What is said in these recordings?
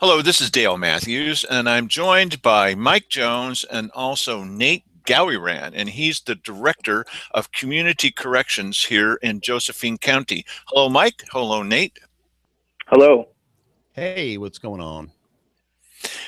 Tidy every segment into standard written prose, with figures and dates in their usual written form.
Hello, this is Dale Matthews, and I'm joined by Mike Jones and also Nate Gaoiran, and he's the Director of Community Corrections here in Josephine County. Hello, Mike. Hello, Nate. Hello. Hey, what's going on?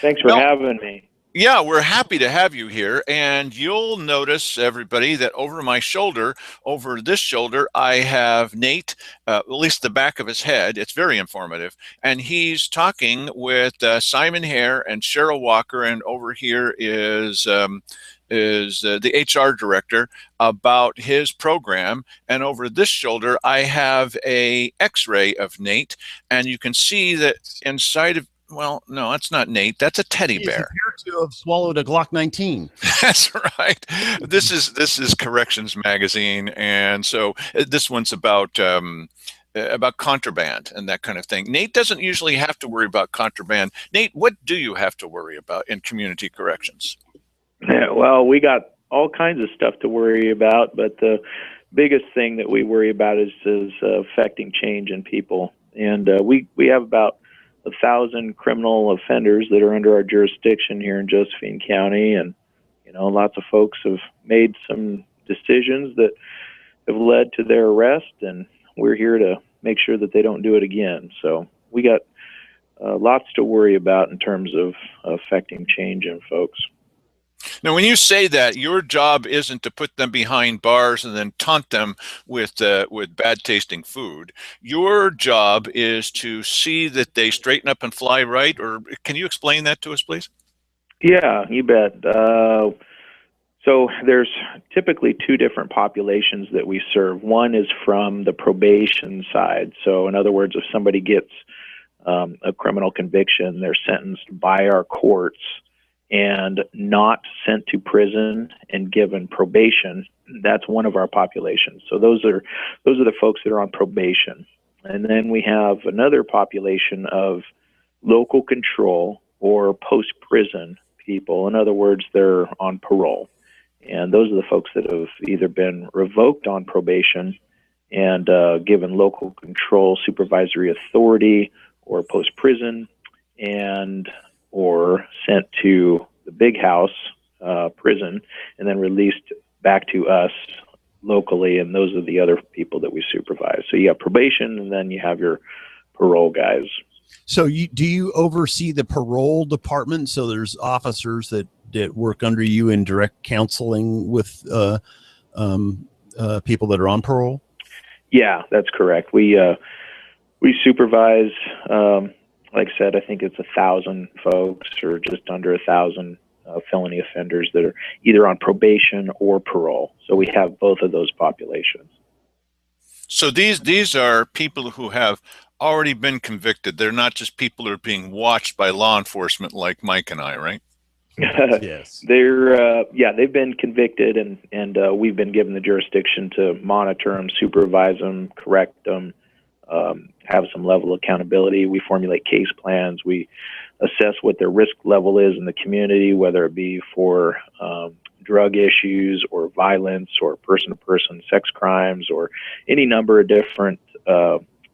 Thanks for having me. Yeah, we're happy to have you here, and you'll notice, everybody, that over my shoulder, over this shoulder, I have Nate, at least the back of his head. It's very informative, and he's talking with Simon Hare and Cheryl Walker, and over here is the HR director about his program. And over this shoulder, I have a X-ray of Nate, and you can see that inside of, well, no, that's not Nate. That's a teddy bear. He appeared to have swallowed a Glock 19. That's right. This is Corrections Magazine, and so this one's about contraband and that kind of thing. Nate doesn't usually have to worry about contraband. Nate, what do you have to worry about in community corrections? Yeah, well, we got all kinds of stuff to worry about, but the biggest thing that we worry about is affecting change in people. And we have about 1,000 criminal offenders that are under our jurisdiction here in Josephine County, and lots of folks have made some decisions that have led to their arrest, and we're here to make sure that they don't do it again. So we got lots to worry about in terms of affecting change in folks. Now, when you say that, your job isn't to put them behind bars and then taunt them with bad-tasting food. Your job is to see that they straighten up and fly right. Or can you explain that to us, please? Yeah, you bet. So there's typically two different populations that we serve. One is from the probation side. So in other words, if somebody gets a criminal conviction, they're sentenced by our courts and not sent to prison and given probation. That's one of our populations. So those are the folks that are on probation. And then we have another population of local control or post-prison people. In other words, they're on parole. And those are the folks that have either been revoked on probation and given local control supervisory authority or post-prison, and or sent to the big house prison and then released back to us locally. And those are the other people that we supervise. So you have probation, and then you have your parole guys. So do you oversee the parole department? So there's officers that work under you in direct counseling with people that are on parole? Yeah, that's correct. We supervise, like I said, I think it's 1,000 folks or just under 1,000 felony offenders that are either on probation or parole. So we have both of those populations. So these are people who have already been convicted. They're not just people who are being watched by law enforcement like Mike and I, right? Yes. They've been convicted, and we've been given the jurisdiction to monitor them, supervise them, correct them, have some level of accountability. We formulate case plans. We assess what their risk level is in the community, whether it be for drug issues or violence or person-to-person sex crimes or any number of different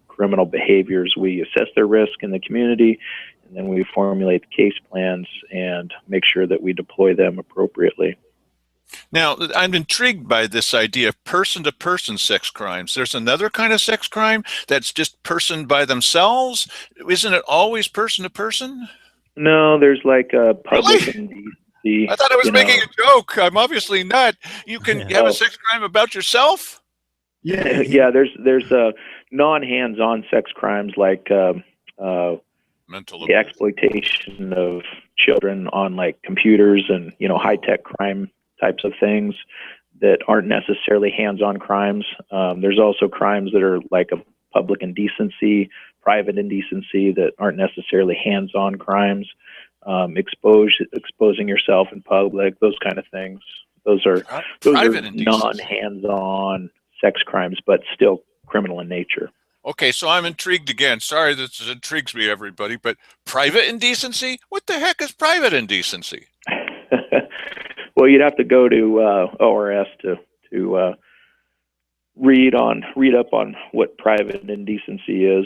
criminal behaviors. We assess their risk in the community, and then we formulate the case plans and make sure that we deploy them appropriately. Now, I'm intrigued by this idea of person-to-person sex crimes. There's another kind of sex crime that's just person by themselves. Isn't it always person-to-person? No, there's like a public indecency. I thought I was making a joke. I'm obviously not. You can have a sex crime about yourself? Yeah, yeah. There's non-hands-on sex crimes like mental the exploitation of children on like computers and high-tech crime types of things that aren't necessarily hands-on crimes. There's also crimes that are like a public indecency, private indecency that aren't necessarily hands-on crimes. Exposing yourself in public, those kind of things. Those are non-hands-on sex crimes, but still criminal in nature. Okay, so I'm intrigued again. Sorry, this intrigues me, everybody, but private indecency? What the heck is private indecency? Well, you'd have to go to ORS to read up on what private indecency is.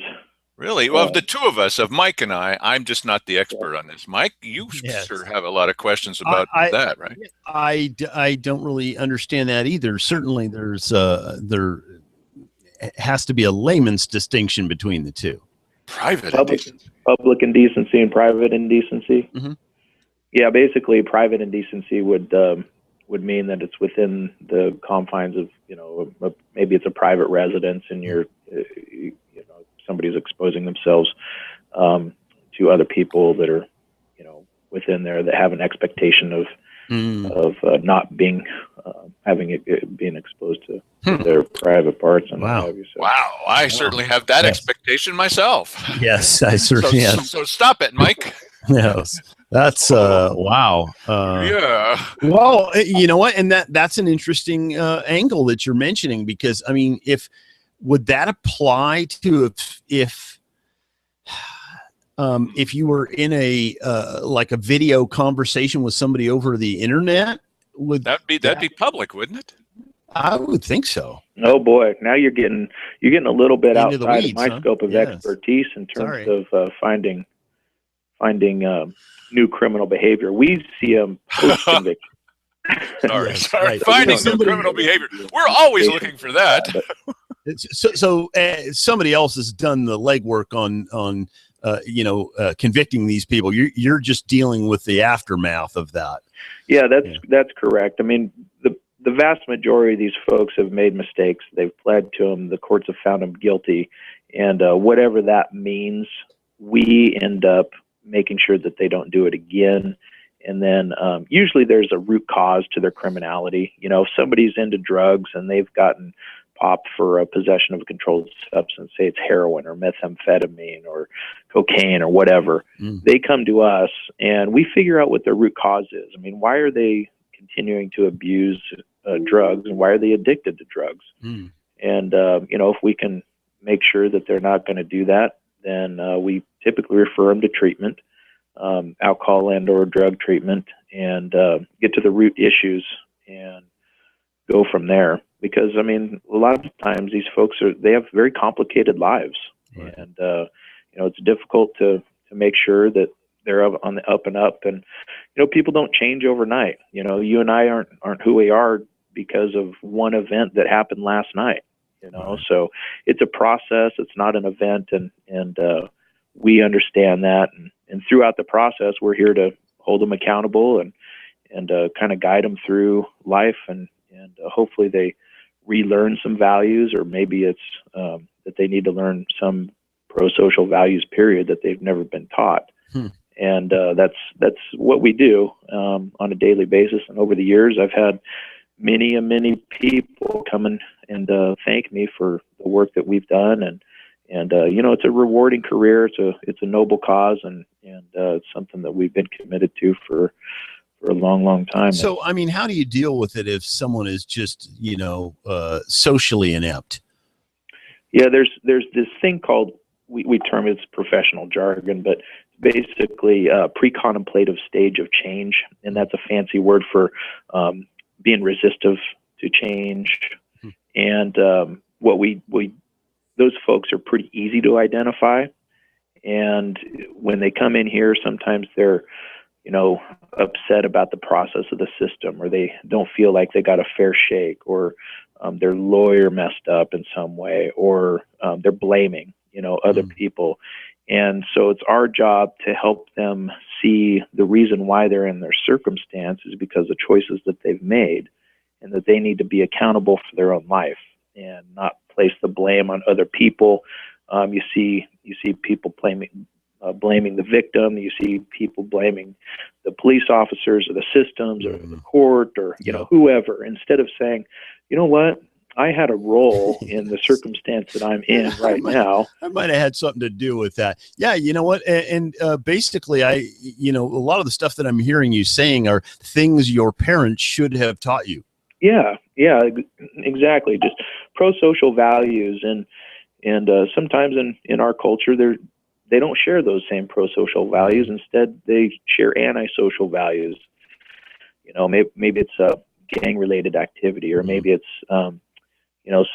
Really? Well, of the two of us, of Mike and I'm just not the expert on this. Mike, you Yes. sure have a lot of questions about that, right? I don't really understand that either. Certainly, there has to be a layman's distinction between the two. Private Public, indecency. public indecency and private indecency. Mm-hmm. Yeah, basically, private indecency would mean that it's within the confines of, maybe it's a private residence and you're, somebody's exposing themselves to other people that are, within there that have an expectation of not being being exposed to their private parts and what have you. So. Wow, I certainly have that expectation myself. Yes, I certainly have. So stop it, Mike. Yes, that's wow. Yeah. Well, you know what, and that's an interesting angle that you're mentioning, because I mean, would that apply to if you were in a like a video conversation with somebody over the internet? Would that'd be public, wouldn't it? I would think so. Oh boy, now you're getting a little bit Into the outside weeds, of my scope of expertise in terms of finding new criminal behavior. We see them post conviction. Sorry. Finding new criminal behavior. We're always looking for that. So somebody else has done the legwork on convicting these people. You're just dealing with the aftermath of that. Yeah, that's correct. I mean, the vast majority of these folks have made mistakes. They've pled to them. The courts have found them guilty, and whatever that means, we end up making sure that they don't do it again. And then usually there's a root cause to their criminality. If somebody's into drugs and they've gotten popped for a possession of a controlled substance, say it's heroin or methamphetamine or cocaine or whatever, they come to us and we figure out what their root cause is. I mean, why are they continuing to abuse drugs, and why are they addicted to drugs? And, if we can make sure that they're not going to do that, then we typically refer them to treatment, alcohol and or drug treatment, and get to the root issues and go from there. Because, I mean, a lot of times these folks they have very complicated lives. Right. And, it's difficult to make sure that they're on the up and up. And, people don't change overnight. You and I aren't who we are because of one event that happened last night. Right. So it's a process. It's not an event. And we understand that. And throughout the process, we're here to hold them accountable and kind of guide them through life. And hopefully they relearn some values, or maybe it's that they need to learn some pro-social values, period, that they've never been taught. And that's what we do on a daily basis. And over the years, I've had many people come and thank me for the work that we've done. And it's a rewarding career. It's a noble cause, and it's something that we've been committed to for a long time. So, I mean, how do you deal with it if someone is just, socially inept? Yeah, there's this thing called, we term it's professional jargon, but basically a pre-contemplative stage of change. And that's a fancy word for being resistive to change. And what we those folks are pretty easy to identify. And when they come in here, sometimes they're, upset about the process of the system, or they don't feel like they got a fair shake, or their lawyer messed up in some way, or they're blaming, other people. And so it's our job to help them see the reason why they're in their circumstance is because of choices that they've made, and that they need to be accountable for their own life and not place the blame on other people. You see people blaming the victim. You see people blaming the police officers or the systems or the court or whoever, instead of saying, you know what, I had a role in the circumstance that I'm in right now. I might have had something to do with that. Yeah, you know what? And basically, a lot of the stuff that I'm hearing you saying are things your parents should have taught you. Yeah, exactly. Just pro-social values, and sometimes in our culture, they don't share those same pro-social values. Instead, they share anti-social values. Maybe it's a gang-related activity, or maybe it's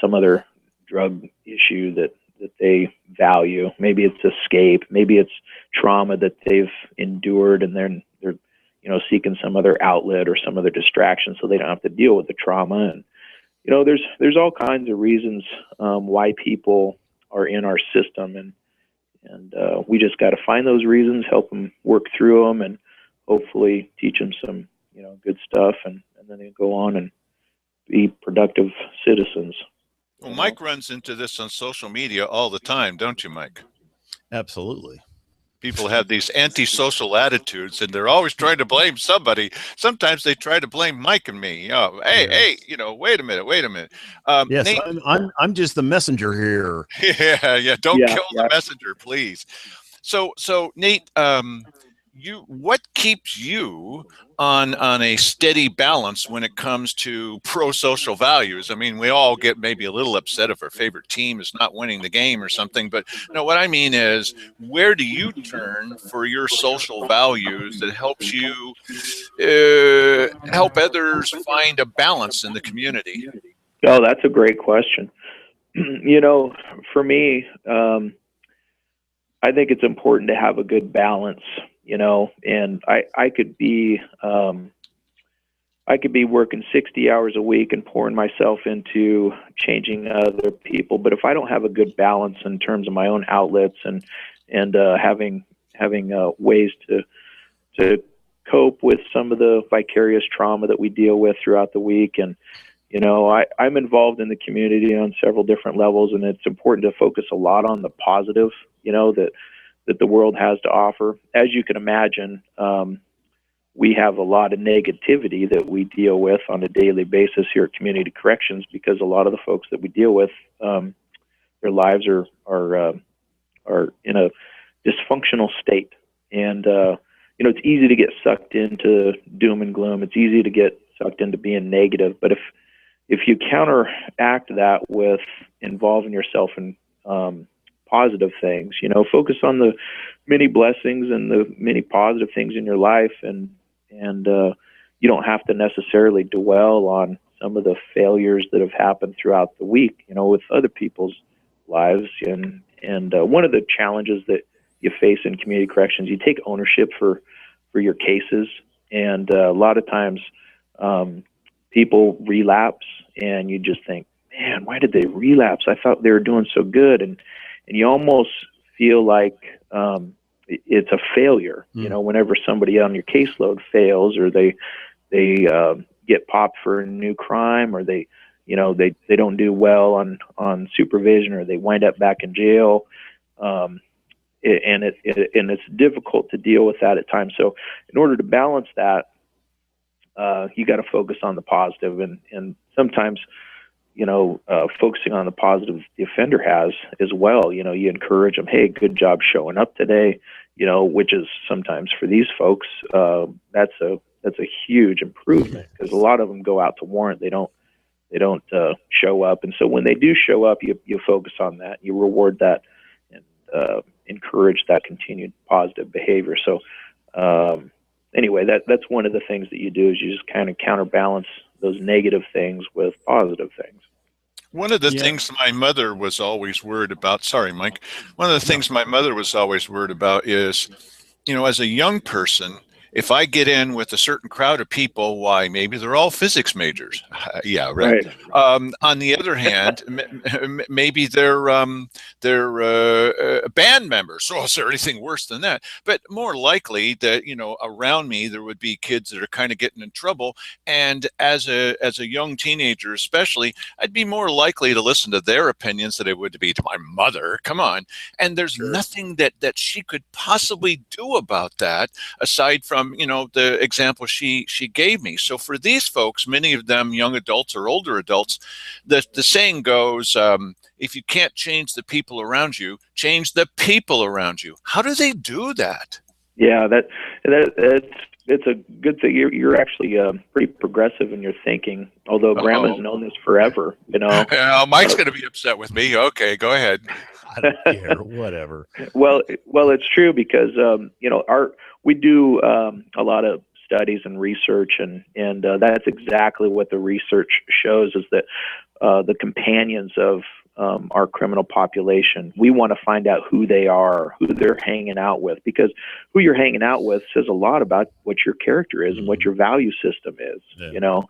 some other drug issue that they value. Maybe it's escape, maybe it's trauma that they've endured, and they're seeking some other outlet or some other distraction so they don't have to deal with the trauma. And there's all kinds of reasons why people are in our system, and we just got to find those reasons, help them work through them, and hopefully teach them some good stuff, and then they go on and be productive citizens. Well, Mike runs into this on social media all the time, don't you, Mike? Absolutely. People have these antisocial attitudes, and they're always trying to blame somebody. Sometimes they try to blame Mike and me. Oh, hey, wait a minute. Yes, Nate, I'm just the messenger here. Yeah. Don't kill the messenger, please. So Nate, what keeps you on a steady balance when it comes to pro-social values? I mean, we all get maybe a little upset if our favorite team is not winning the game or something, but what I mean is, where do you turn for your social values that helps you help others find a balance in the community? Oh, that's a great question. For me, I think it's important to have a good balance, and I could be working 60 hours a week and pouring myself into changing other people, but if I don't have a good balance in terms of my own outlets and having ways to cope with some of the vicarious trauma that we deal with throughout the week, and I'm involved in the community on several different levels, and it's important to focus a lot on the positive, that the world has to offer. As you can imagine, we have a lot of negativity that we deal with on a daily basis here at Community Corrections, because a lot of the folks that we deal with, their lives are in a dysfunctional state, and it's easy to get sucked into doom and gloom. It's easy to get sucked into being negative, but if you counteract that with involving yourself in positive things, focus on the many blessings and the many positive things in your life, and you don't have to necessarily dwell on some of the failures that have happened throughout the week, with other people's lives. And one of the challenges that you face in community corrections, you take ownership for your cases, and a lot of times people relapse, and you just think, man, why did they relapse? I thought they were doing so good, and you almost feel like it's a failure, whenever somebody on your caseload fails, or they get popped for a new crime, or they don't do well on supervision, or they wind up back in jail. And it's difficult to deal with that at times. So in order to balance that, you got to focus on the positive, and sometimes focusing on the positive the offender has as well. You encourage them, hey, good job showing up today, which is sometimes for these folks, that's a huge improvement, because a lot of them go out to warrant. They don't show up. And so when they do show up, you focus on that, you reward that, and encourage that continued positive behavior. So anyway, that's one of the things that you do, is you just kind of counterbalance those negative things with positive things. One of the things my mother was always worried about, sorry, Mike, one of the things my mother was always worried about is, as a young person, if I get in with a certain crowd of people, why, maybe they're all physics majors. Yeah, right. On the other hand, maybe they're band members. So is there anything worse than that? But more likely that, around me, there would be kids that are kind of getting in trouble. And as a young teenager, especially, I'd be more likely to listen to their opinions than it would be to my mother. Come on. And there's nothing that she could possibly do about that, aside from, the example she gave me. So for these folks, many of them young adults or older adults, the saying goes, if you can't change the people around you, change the people around you. How do they do that? Yeah, it's a good thing. You're actually pretty progressive in your thinking, although Grandma's known this forever. Mike's going to be upset with me. Okay, go ahead. I don't care. Whatever. Well, it's true, because we do a lot of studies and research, and that's exactly what the research shows, is that the companions of our criminal population. We want to find out who they are, who they're hanging out with, because who you're hanging out with says a lot about what your character is and what your value system is, you know.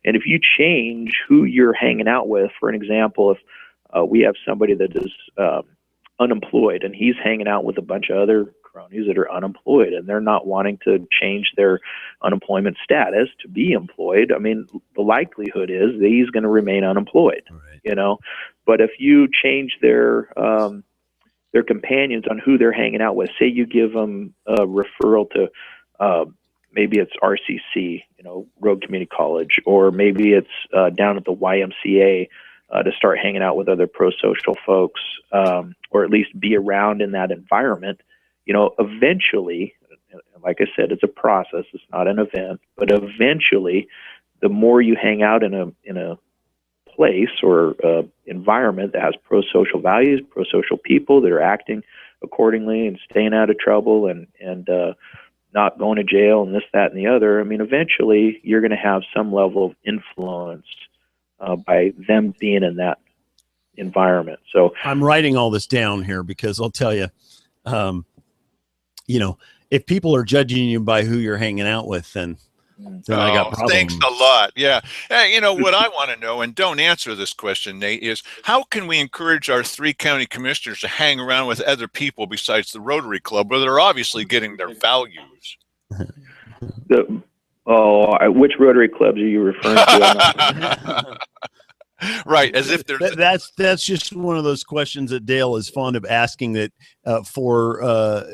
And if you change who you're hanging out with, for an example, if we have somebody that is unemployed and he's hanging out with a bunch of other cronies that are unemployed and they're not wanting to change their unemployment status to be employed, I mean, the likelihood is that he's going to remain unemployed, you know. But if you change their companions on who they're hanging out with, say you give them a referral to maybe it's RCC, you know, Road Community College, or maybe it's down at the YMCA to start hanging out with other pro-social folks, or at least be around in that environment, you know, eventually, like I said, it's a process, it's not an event, but eventually the more you hang out in a place or environment that has pro-social values, pro-social people that are acting accordingly and staying out of trouble and not going to jail and this, that, and the other, I mean, eventually you're going to have some level of influence by them being in that environment. So I'm writing all this down here because I'll tell you, you know, if people are judging you by who you're hanging out with, then I got problems. Thanks a lot. Yeah. Hey, you know, what I want to know, and don't answer this question, Nate, is how can we encourage our 3 county commissioners to hang around with other people besides the Rotary Club, where they're obviously getting their values? Which Rotary clubs are you referring to? Right, as if there's that's just one of those questions that Dale is fond of asking, that for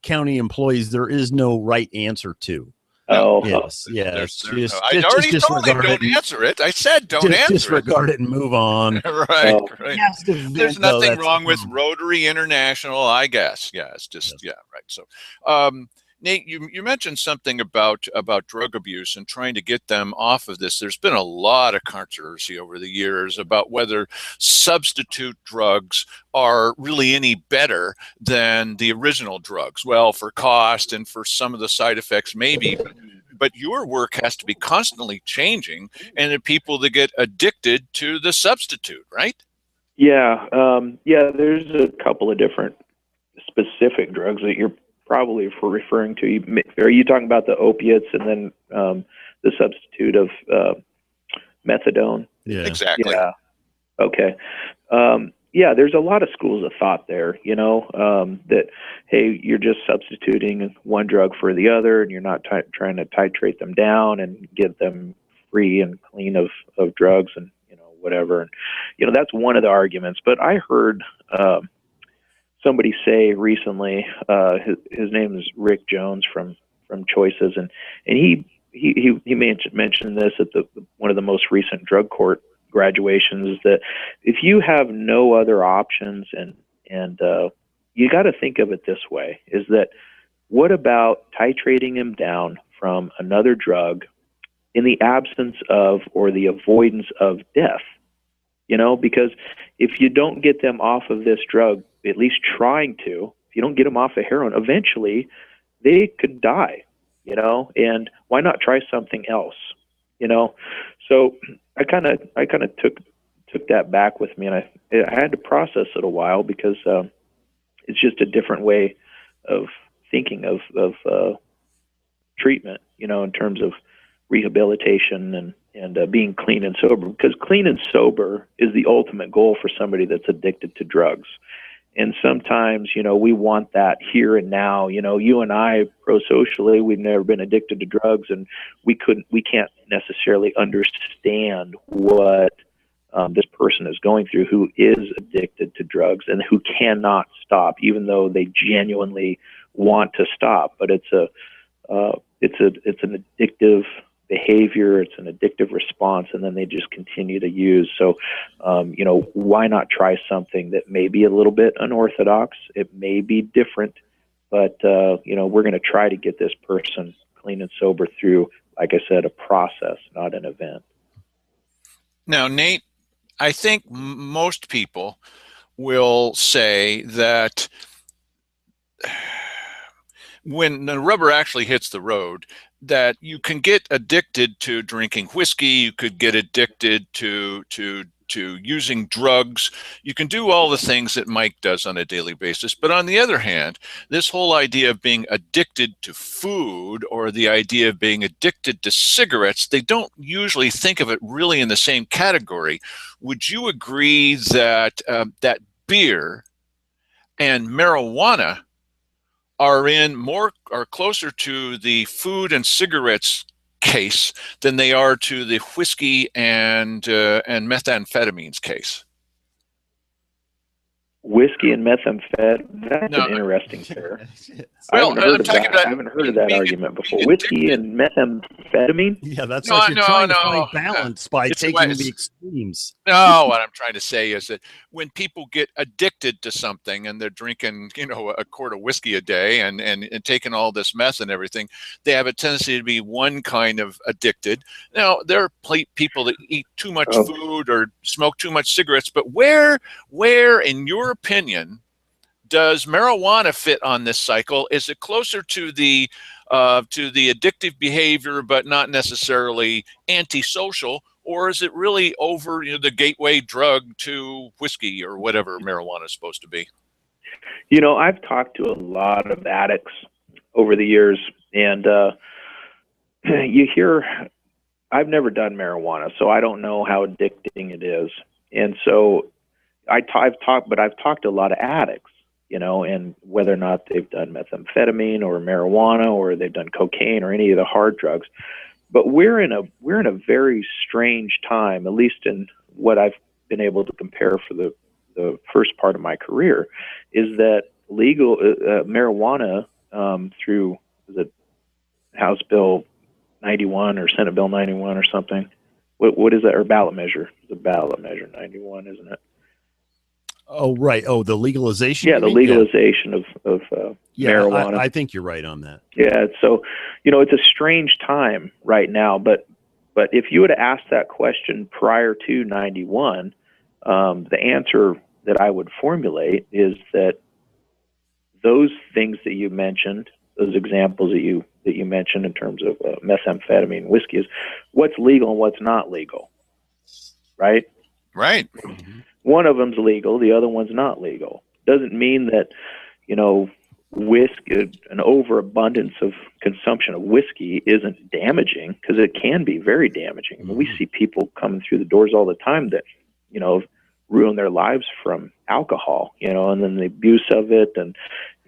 county employees there is no right answer to. Oh, yes, yes. I already told him don't answer it. I said don't answer it. Disregard it and move on. Right, right. There's nothing though, wrong with Rotary International, I guess. Yeah, it's just right. So, Nate, you mentioned something about drug abuse and trying to get them off of this. There's been a lot of controversy over the years about whether substitute drugs are really any better than the original drugs. Well, for cost and for some of the side effects, maybe. But your work has to be constantly changing, and the people that get addicted to the substitute, right? Yeah, there's a couple of different specific drugs that you're probably referring to. Are you talking about the opiates and then the substitute of methadone? Yeah, exactly. Yeah. Okay. Yeah, there's a lot of schools of thought there, you know, that, hey, you're just substituting one drug for the other, and you're not trying to titrate them down and get them free and clean of drugs and, you know, whatever. And, you know, that's one of the arguments. But I heard somebody say recently, his name is Rick Jones from Choices, and he mentioned this at one of the most recent drug court graduations, is that if you have no other options, and you got to think of it this way, is that what about titrating him down from another drug in the absence of or the avoidance of death? You know, because if you don't get them off of this drug, at least trying to, if you don't get them off of heroin, eventually they could die, you know, and why not try something else, you know? So I kind of took that back with me, and I had to process it a while, because it's just a different way of thinking of treatment, you know, in terms of rehabilitation and being clean and sober, because clean and sober is the ultimate goal for somebody that's addicted to drugs. And sometimes, you know, we want that here and now. You know, you and I, pro-socially, we've never been addicted to drugs, and we can't necessarily understand what this person is going through who is addicted to drugs and who cannot stop, even though they genuinely want to stop. But it's an addictive behavior, it's an addictive response, and then they just continue to use. So, you know, why not try something that may be a little bit unorthodox? It may be different, but, you know, we're going to try to get this person clean and sober through, like I said, a process, not an event. Now, Nate, I think most people will say that when the rubber actually hits the road, that you can get addicted to drinking whiskey, you could get addicted to to using drugs. You can do all the things that Mike does on a daily basis. But on the other hand, this whole idea of being addicted to food or the idea of being addicted to cigarettes, they don't usually think of it really in the same category. Would you agree that that beer and marijuana are closer to the food and cigarettes case than they are to the whiskey and methamphetamines case? Whiskey and methamphetamine, that's No. an interesting pair. Well, I haven't heard of that argument before. Whiskey and methamphetamine? Yeah, that's No, what you're trying to no. find balance by It's taking ways. the extremes. No, what I'm trying to say is that when people get addicted to something and they're drinking, a quart of whiskey a day and taking all this meth and everything, they have a tendency to be one kind of addicted. Now, there are people that eat too much food or smoke too much cigarettes, but where, in your opinion, does marijuana fit on this cycle? Is it closer to the addictive behavior, but not necessarily antisocial, or is it really over the gateway drug to whiskey or whatever marijuana is supposed to be? I've talked to a lot of addicts over the years, and you hear, I've never done marijuana, so I don't know how addicting it is. And so I've talked to a lot of addicts, and whether or not they've done methamphetamine or marijuana or they've done cocaine or any of the hard drugs. But we're in a very strange time, at least in what I've been able to compare for the first part of my career, is that legal marijuana through the House Bill 91 or Senate Bill 91 or something. What is that? Or ballot measure? The ballot measure 91, isn't it? Oh, right. Oh, the legalization. Yeah, the legalization of marijuana. I think you're right on that. Yeah, so it's a strange time right now. But if you would have asked that question prior to 91, the answer that I would formulate is that those things that you mentioned, those examples that you mentioned in terms of methamphetamine and whiskey, is what's legal and what's not legal, right? Right. Mm-hmm. One of them's legal, the other one's not legal. Doesn't mean that, whiskey, an overabundance of consumption of whiskey isn't damaging, because it can be very damaging. I mean, we see people coming through the doors all the time that, ruin their lives from alcohol, and then the abuse of it and,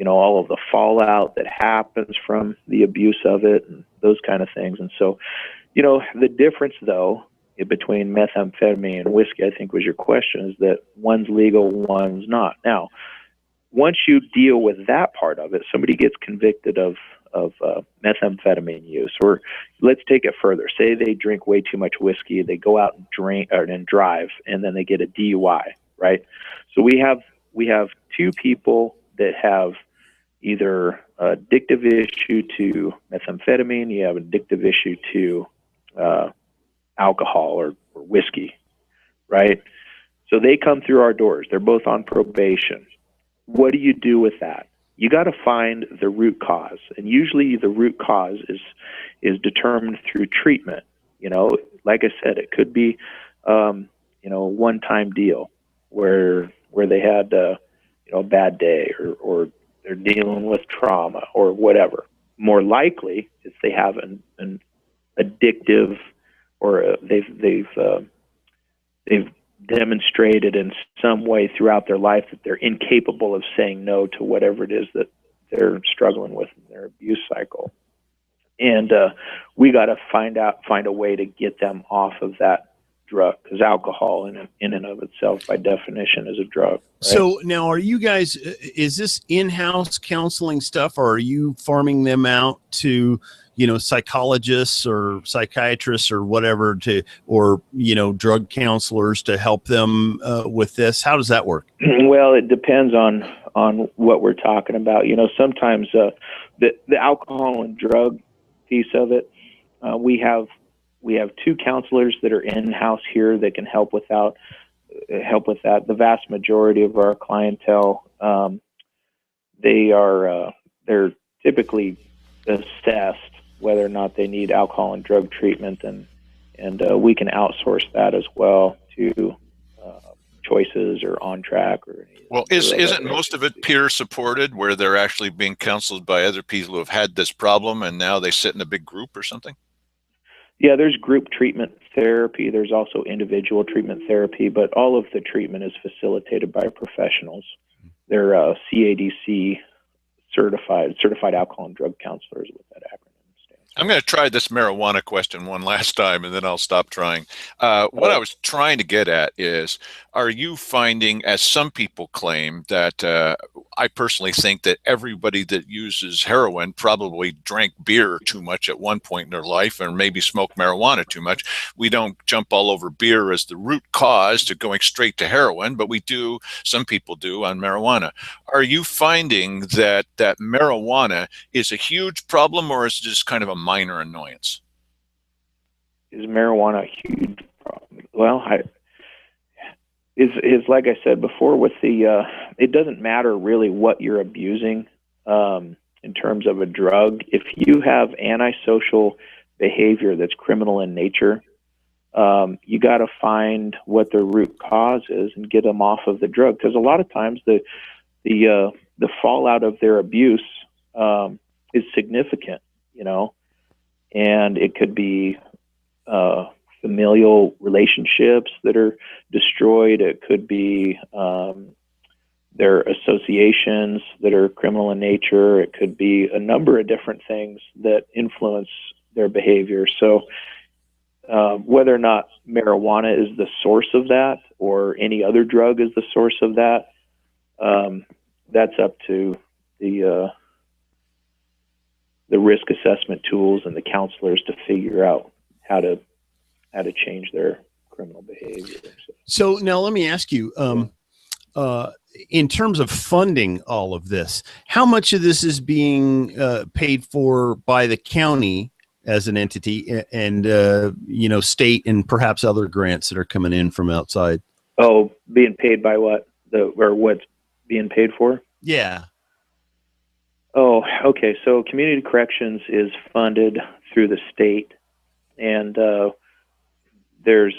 all of the fallout that happens from the abuse of it and those kind of things. And so, the difference, though, between methamphetamine and whiskey, I think was your question, is that one's legal, one's not. Now, once you deal with that part of it, somebody gets convicted of methamphetamine use, or let's take it further. Say they drink way too much whiskey, they go out and drink and drive, and then they get a DUI, right? So we have two people that have either addictive issue to methamphetamine, you have addictive issue to alcohol or whiskey, right? So they come through our doors. They're both on probation. What do you do with that? You got to find the root cause, and usually the root cause is determined through treatment. Like I said, it could be a one-time deal where they had a bad day, or they're dealing with trauma or whatever. More likely, if they have an addictive, or they've demonstrated in some way throughout their life that they're incapable of saying no to whatever it is that they're struggling with in their abuse cycle. And we got to find a way to get them off of that drug, because alcohol in and of itself, by definition, is a drug. Right? So now, are you guys, is this in-house counseling stuff, or are you farming them out to, psychologists or psychiatrists or whatever or drug counselors to help them with this? How does that work? Well, it depends on what we're talking about. Sometimes the alcohol and drug piece of it, we have two counselors that are in-house here that can help with that. The vast majority of our clientele, they're typically assessed whether or not they need alcohol and drug treatment, and we can outsource that as well to Choices or On Track or any. Well, isn't most of it peer supported, where they're actually being counseled by other people who have had this problem and now they sit in a big group or something? Yeah, there's group treatment therapy. There's also individual treatment therapy, but all of the treatment is facilitated by professionals. They're CADC certified alcohol and drug counselors, with that acronym stands for. I'm going to try this marijuana question one last time, and then I'll stop trying. What I was trying to get at is, are you finding, as some people claim, that I personally think that everybody that uses heroin probably drank beer too much at one point in their life, or maybe smoked marijuana too much. We don't jump all over beer as the root cause to going straight to heroin, but we do, some people do, on marijuana. Are you finding that marijuana is a huge problem, or is it just kind of a minor annoyance? Is marijuana a huge problem? Well, is like I said before, with the it doesn't matter really what you're abusing in terms of a drug. If you have antisocial behavior that's criminal in nature, you got to find what the root cause is and get them off of the drug, because a lot of times the fallout of their abuse is significant, and it could be familial relationships that are destroyed. It could be their associations that are criminal in nature. It could be a number of different things that influence their behavior. So whether or not marijuana is the source of that, or any other drug is the source of that, that's up to the risk assessment tools and the counselors to figure out how to change their criminal behavior. So now let me ask you, in terms of funding all of this, how much of this is being paid for by the county as an entity, and state and perhaps other grants that are coming in from outside? Oh, being paid by what? Or what's being paid for? Yeah. Oh, okay. So community corrections is funded through the state, and there's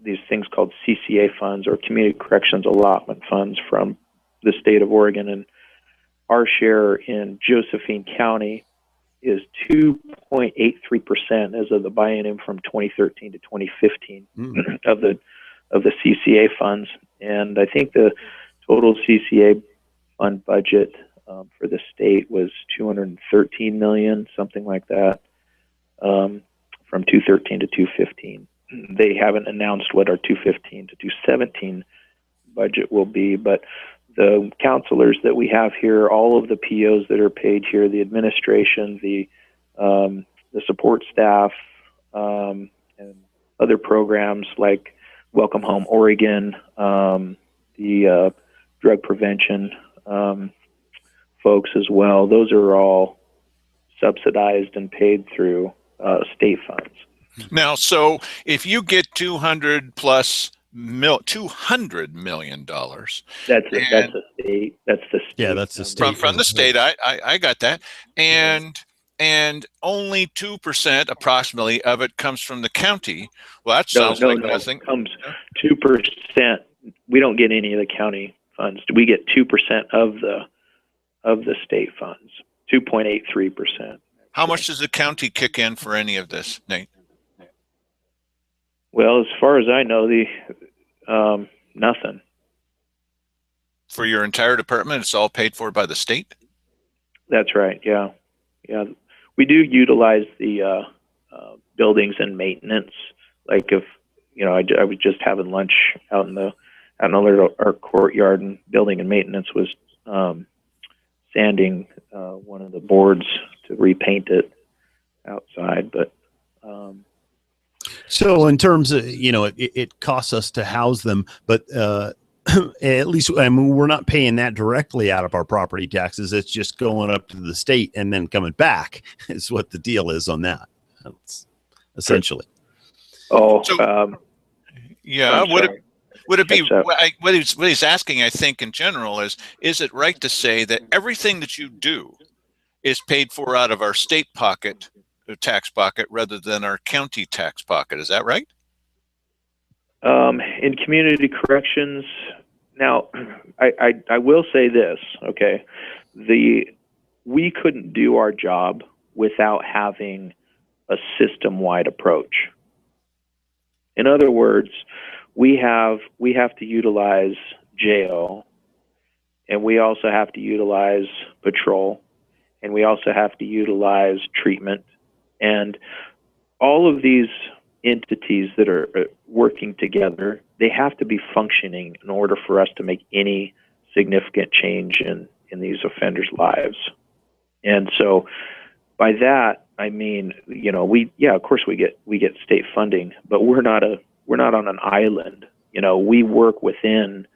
these things called CCA funds, or Community Corrections Allotment Funds, from the state of Oregon, and our share in Josephine County is 2.83% as of the biennium from 2013 to 2015 of the CCA funds, and I think the total CCA fund budget for the state was $213 million, something like that, from 2013 to 2015. They haven't announced what our 2015 to 2017 budget will be, but the counselors that we have here, all of the POs that are paid here, the administration, the support staff, and other programs like Welcome Home Oregon, the drug prevention folks as well, those are all subsidized and paid through state funds. Now, so if you get $200 million, that's the state. That's the state. Yeah, that's the state from the state. I got that, and only 2% approximately of it comes from the county. Well, that sounds like nothing. Comes 2%. We don't get any of the county funds. We get 2% of the state funds. 2.83%. How much does the county kick in for any of this, Nate? Well, as far as I know, nothing. For your entire department, it's all paid for by the state? That's right. Yeah. We do utilize the buildings and maintenance. Like if I was just having lunch out in our courtyard, and building and maintenance was sanding one of the boards to repaint it outside, but. So in terms of, it costs us to house them, but at least, we're not paying that directly out of our property taxes. It's just going up to the state and then coming back is what the deal is on that. That's essentially. Oh, yeah. Would it be what he's asking, I think, in general is it right to say that everything that you do is paid for out of our state pocket, tax pocket, rather than our county tax pocket? Is that right? In community corrections, now, I will say this, okay? We couldn't do our job without having a system-wide approach. In other words, we have to utilize jail, and we also have to utilize patrol, and we also have to utilize treatment, and all of these entities that are working together, they have to be functioning in order for us to make any significant change in these offenders' lives. And so by that, I mean, you know, of course we get state funding, but we're not on an island. You know, we work within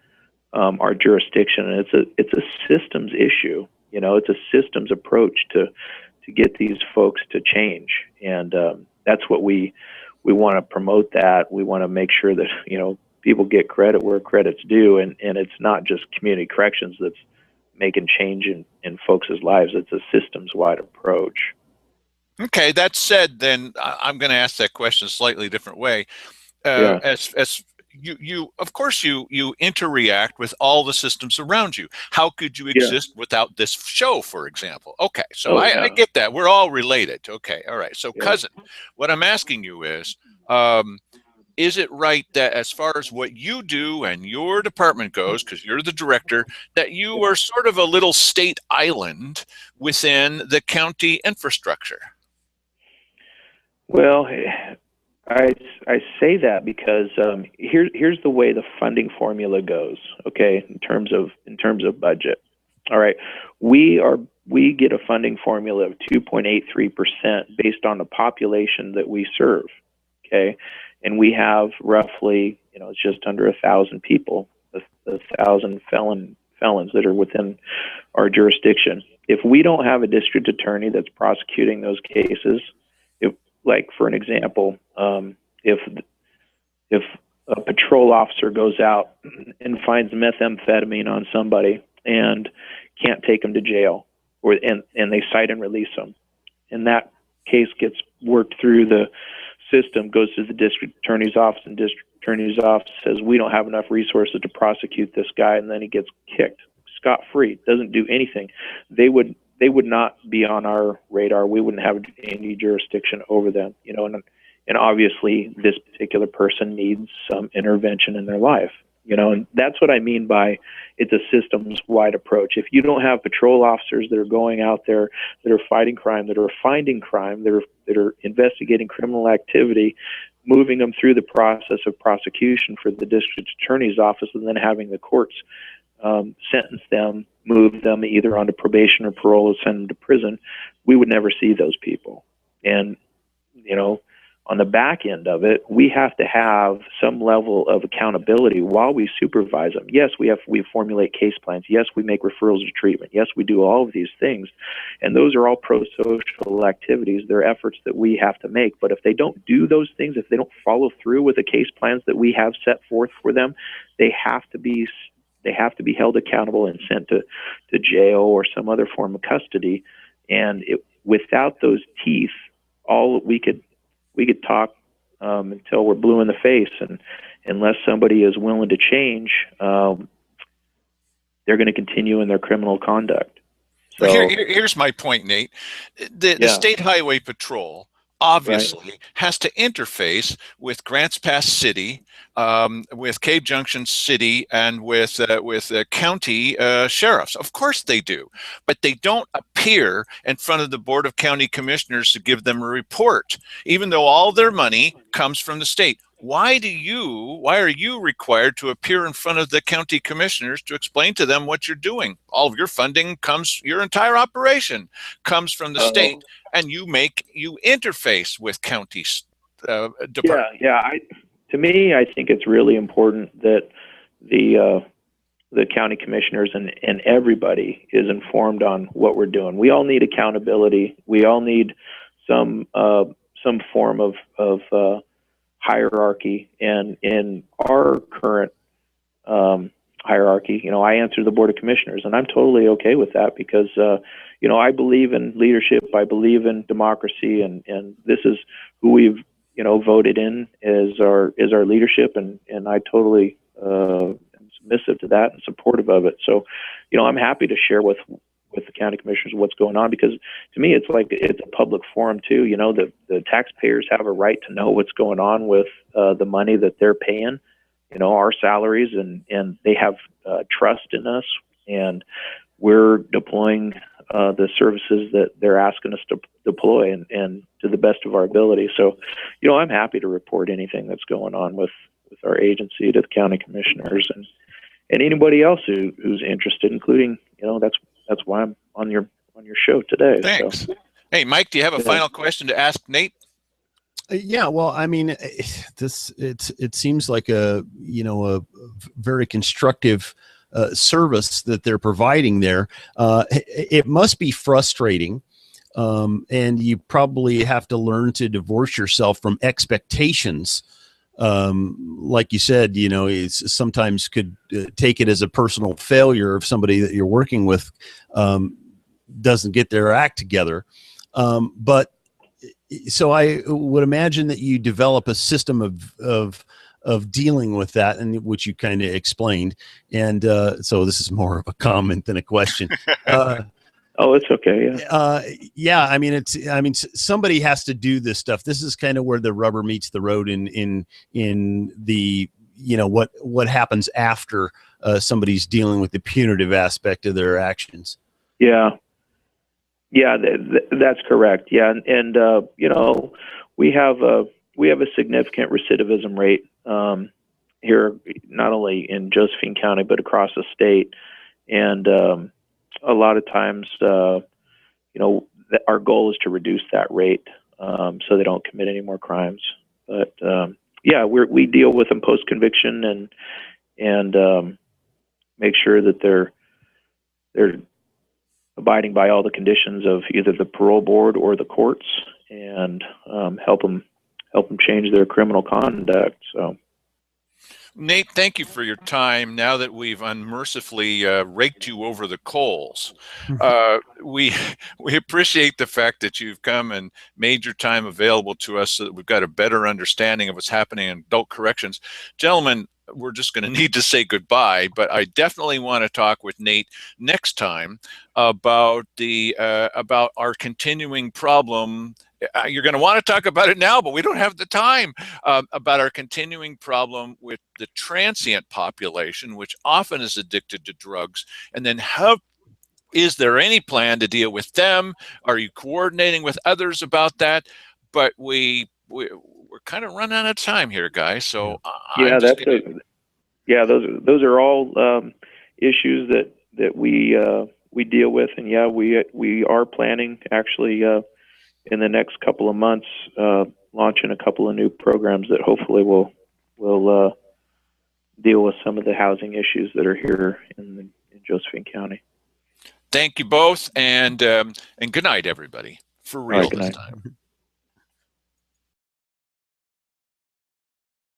our jurisdiction, and it's a systems issue. You know, it's a systems approach to get these folks to change, and that's what we want to promote. That we want to make sure that, you know, people get credit where credit's due, and it's not just community corrections that's making change in folks' lives. It's a systems-wide approach. Okay, that said, then I'm going to ask that question a slightly different way. Yeah. As you of course you interact with all the systems around you. How could you exist without this show, for example? Okay, so I get that. We're all related. Okay, all right. So cousin, what I'm asking you is it right that as far as what you do and your department goes, because you're the director, that you are sort of a little state island within the county infrastructure? Well, I say that because here's the way the funding formula goes. Okay, in terms of budget. All right, we get a funding formula of 2.83% based on the population that we serve. Okay, and we have roughly, you know, it's just under 1,000 people, 1,000 felons that are within our jurisdiction. If we don't have a district attorney that's prosecuting those cases, like for an example, if a patrol officer goes out and finds methamphetamine on somebody and can't take them to jail, and they cite and release them, and that case gets worked through the system, goes to the district attorney's office, and district attorney's office says, we don't have enough resources to prosecute this guy, and then he gets kicked scot-free, doesn't do anything. They would not be on our radar. We wouldn't have any jurisdiction over them, you know, and obviously this particular person needs some intervention in their life, you know, and that's what I mean by it's a systems-wide approach. If you don't have patrol officers that are going out there, that are fighting crime, that are finding crime, that are investigating criminal activity, moving them through the process of prosecution for the district attorney's office, and then having the courts sentence them, move them either onto probation or parole, or send them to prison, we would never see those people. And, you know, on the back end of it, we have to have some level of accountability while we supervise them. Yes, we formulate case plans. Yes, we make referrals to treatment. Yes, we do all of these things. And those are all pro-social activities. They're efforts that we have to make. But if they don't do those things, if they don't follow through with the case plans that we have set forth for them, they have to be held accountable and sent to jail or some other form of custody. And without those teeth, we could talk until we're blue in the face, and unless somebody is willing to change, they're going to continue in their criminal conduct. So here's my point, Nate. The State Highway Patrol obviously has to interface with Grants Pass City, with Cave Junction City, and with county sheriffs. Of course they do, but they don't appear in front of the Board of County Commissioners to give them a report, even though all their money comes from the state. Why are you required to appear in front of the county commissioners to explain to them what you're doing? All of your funding your entire operation comes from the state, and you interface with county departments. To me, I think it's really important that the county commissioners and everybody is informed on what we're doing. We all need accountability. We all need some form of hierarchy, and in our current hierarchy, you know, I answer the Board of Commissioners, and I'm totally okay with that because, you know, I believe in leadership, I believe in democracy, and this is who voted in as our leadership, and I totally am submissive to that and supportive of it. So, I'm happy to share with the county commissioners what's going on, because to me it's like it's a public forum too. The taxpayers have a right to know what's going on with the money that they're paying, our salaries, and they have trust in us, and we're deploying the services that they're asking us to deploy, and to the best of our ability. So, I'm happy to report anything that's going on with our agency to the county commissioners and anybody else who's interested, including, that's why I'm on your show today. Thanks. So. Hey, Mike, do you have a final question to ask Nate? Yeah, well, I mean, it seems like a very constructive service that they're providing there. It must be frustrating, and you probably have to learn to divorce yourself from expectations. Like you said, it's sometimes could take it as a personal failure if somebody that you're working with doesn't get their act together. But so I would imagine that you develop a system of dealing with that, and which you kind of explained. And so this is more of a comment than a question. Oh, it's okay. Yeah. Yeah. I mean, somebody has to do this stuff. This is kind of where the rubber meets the road in the, what happens after somebody's dealing with the punitive aspect of their actions. Yeah. Yeah, that's correct. Yeah. And we have a significant recidivism rate here, not only in Josephine County, but across the state. And a lot of times, our goal is to reduce that rate so they don't commit any more crimes. But yeah, we deal with them post conviction and make sure that they're abiding by all the conditions of either the parole board or the courts, and help them change their criminal conduct. So. Nate, thank you for your time. Now that we've unmercifully raked you over the coals, we appreciate the fact that you've come and made your time available to us so that we've got a better understanding of what's happening in adult corrections. Gentlemen, we're just going to need to say goodbye, but I definitely want to talk with Nate next time about about our continuing problem. You're going to want to talk about it now, but we don't have the time, about our continuing problem with the transient population, which often is addicted to drugs. And then is there any plan to deal with them? Are you coordinating with others about that? But we're kind of running out of time here, guys. So yeah, those are all issues that we deal with, and yeah, we are planning actually in the next couple of months launching a couple of new programs that hopefully will deal with some of the housing issues that are here in Josephine County. Thank you both, and good night, everybody. For real this time.